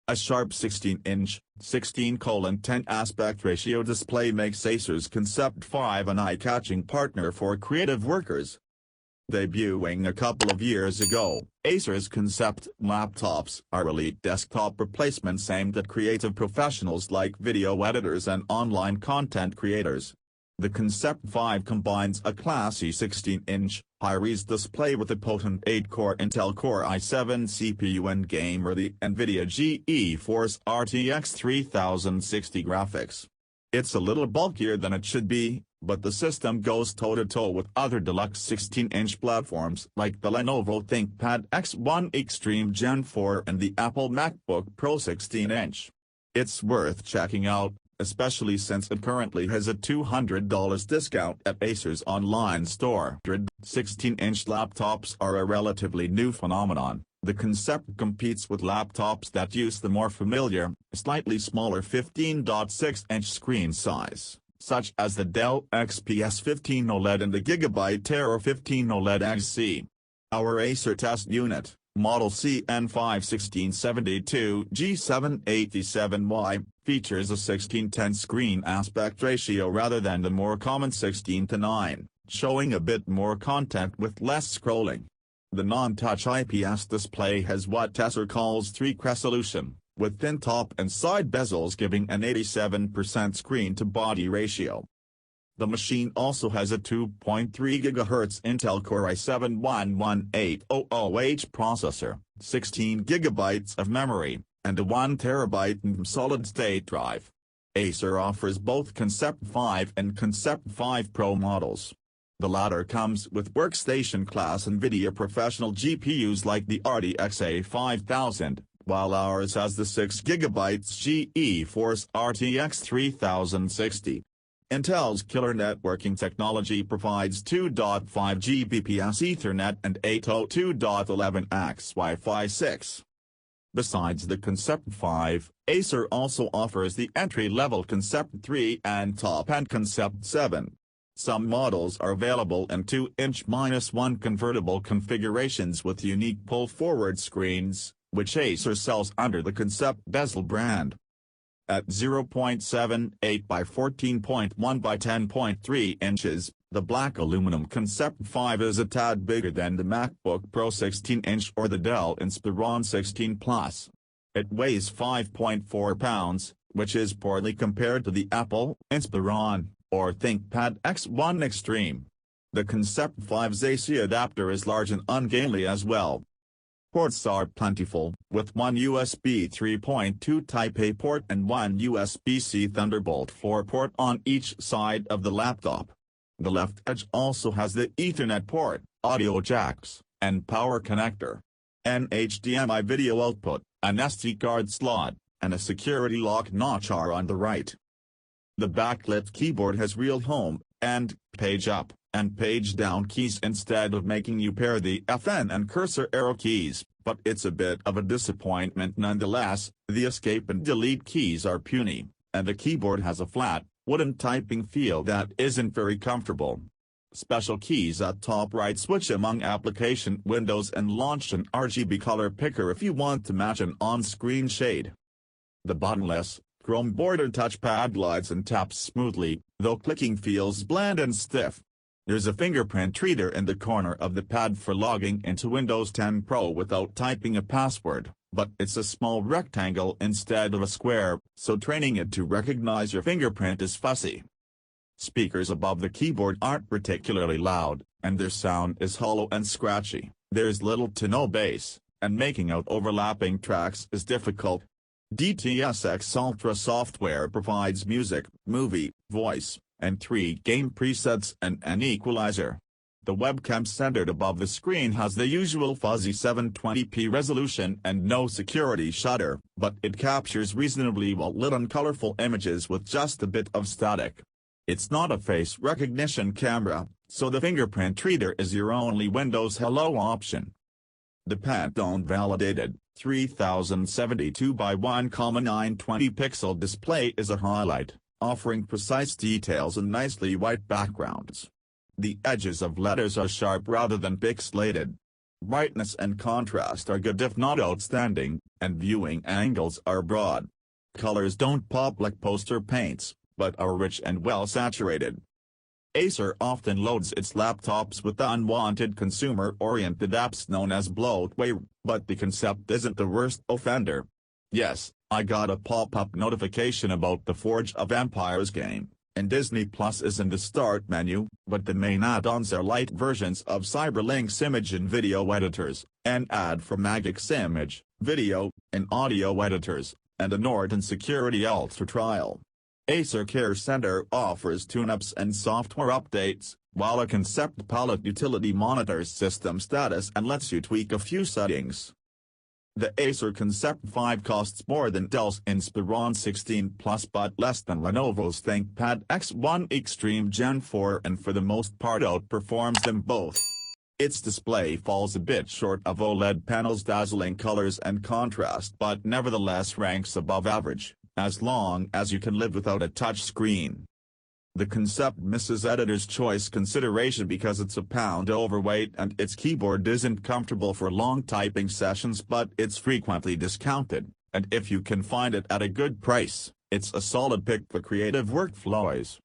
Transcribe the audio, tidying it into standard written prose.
A sharp 16-inch, 16:10 aspect ratio display makes Acer's ConceptD an eye-catching partner for creative workers. Debuting a couple of years ago, Acer's ConceptD laptops are elite desktop replacements aimed at creative professionals like video editors and online content creators. The ConceptD combines a classy 16-inch, high-res display with a potent 8-core Intel Core i7 CPU and gamer-ready NVIDIA GeForce RTX 3060 graphics. It's a little bulkier than it should be, but the system goes toe-to-toe with other deluxe 16-inch platforms like the Lenovo ThinkPad X1 Extreme Gen 4 and the Apple MacBook Pro 16-inch. It's worth checking out, especially since it currently has a $200 discount at Acer's online store. 16-inch laptops are a relatively new phenomenon. The ConceptD competes with laptops that use the more familiar, slightly smaller 15.6-inch screen size, such as the Dell XPS 15 OLED and the Gigabyte Terror 15 OLED XC. Our Acer test unit, model CN51672G787Y, features a 16:10 screen aspect ratio rather than the more common 16:9, showing a bit more content with less scrolling. The non-touch IPS display has what Acer calls 3K resolution, with thin top and side bezels giving an 87% screen-to-body ratio. The machine also has a 2.3 GHz Intel Core i7-11800H processor, 16 GB of memory, and a 1 TB solid-state drive. Acer offers both ConceptD and ConceptD Pro models. The latter comes with workstation-class NVIDIA professional GPUs like the RTX A5000, while ours has the 6 GB GeForce RTX 3060. Intel's killer networking technology provides 2.5 Gbps Ethernet and 802.11ax Wi-Fi 6. Besides the ConceptD, Acer also offers the entry-level ConceptD and top-end ConceptD. Some models are available in 2-inch-1 convertible configurations with unique pull-forward screens, which Acer sells under the ConceptD bezel brand. At 0.78 by 14.1 by 10.3 inches, the black aluminum ConceptD is a tad bigger than the MacBook Pro 16-inch or the Dell Inspiron 16 Plus. It weighs 5.4 pounds, which is poorly compared to the Apple Inspiron or ThinkPad X1 Extreme. The ConceptD's AC adapter is large and ungainly as well. Ports are plentiful, with one USB 3.2 Type-A port and one USB-C Thunderbolt 4 port on each side of the laptop. The left edge also has the Ethernet port, audio jacks, and power connector. An HDMI video output, an SD card slot, and a security lock notch are on the right. The backlit keyboard has real home, and page up, and page down keys instead of making you pair the FN and cursor arrow keys, but it's a bit of a disappointment nonetheless. The escape and delete keys are puny, and the keyboard has a flat, wooden typing feel that isn't very comfortable. Special keys at top right switch among application windows and launch an RGB color picker if you want to match an on-screen shade. The buttonless, chrome-bordered touchpad glides and taps smoothly, though clicking feels bland and stiff. There's a fingerprint reader in the corner of the pad for logging into Windows 10 Pro without typing a password, but it's a small rectangle instead of a square, so training it to recognize your fingerprint is fussy. Speakers above the keyboard aren't particularly loud, and their sound is hollow and scratchy. There's little to no bass, and making out overlapping tracks is difficult. DTS:X Ultra software provides music, movie, voice, and 3 game presets and an equalizer. The webcam centered above the screen has the usual fuzzy 720p resolution and no security shutter, but it captures reasonably well-lit and colorful images with just a bit of static. It's not a face recognition camera, so the fingerprint reader is your only Windows Hello option. The Pantone validated 3072 by 1,920 pixel display is a highlight, offering precise details and nicely white backgrounds. The edges of letters are sharp rather than pixelated. Brightness and contrast are good if not outstanding, and viewing angles are broad. Colors don't pop like poster paints, but are rich and well saturated. Acer often loads its laptops with unwanted consumer-oriented apps known as bloatware, but the Concept isn't the worst offender. Yes, I got a pop-up notification about the Forge of Empires game, and Disney Plus is in the start menu, but the main add-ons are light versions of Cyberlink's image and video editors, an ad for Magic's image, video, and audio editors, and a Norton Security Ultra trial. Acer Care Center offers tune-ups and software updates, while a Concept Palette utility monitors system status and lets you tweak a few settings. The Acer ConceptD costs more than Dell's Inspiron 16 Plus but less than Lenovo's ThinkPad X1 Extreme Gen 4 and for the most part outperforms them both. Its display falls a bit short of OLED panels' dazzling colors and contrast but nevertheless ranks above average, as long as you can live without a touchscreen. The Concept misses editor's choice consideration because it's a pound overweight and its keyboard isn't comfortable for long typing sessions, but it's frequently discounted, and if you can find it at a good price, it's a solid pick for creative workflows.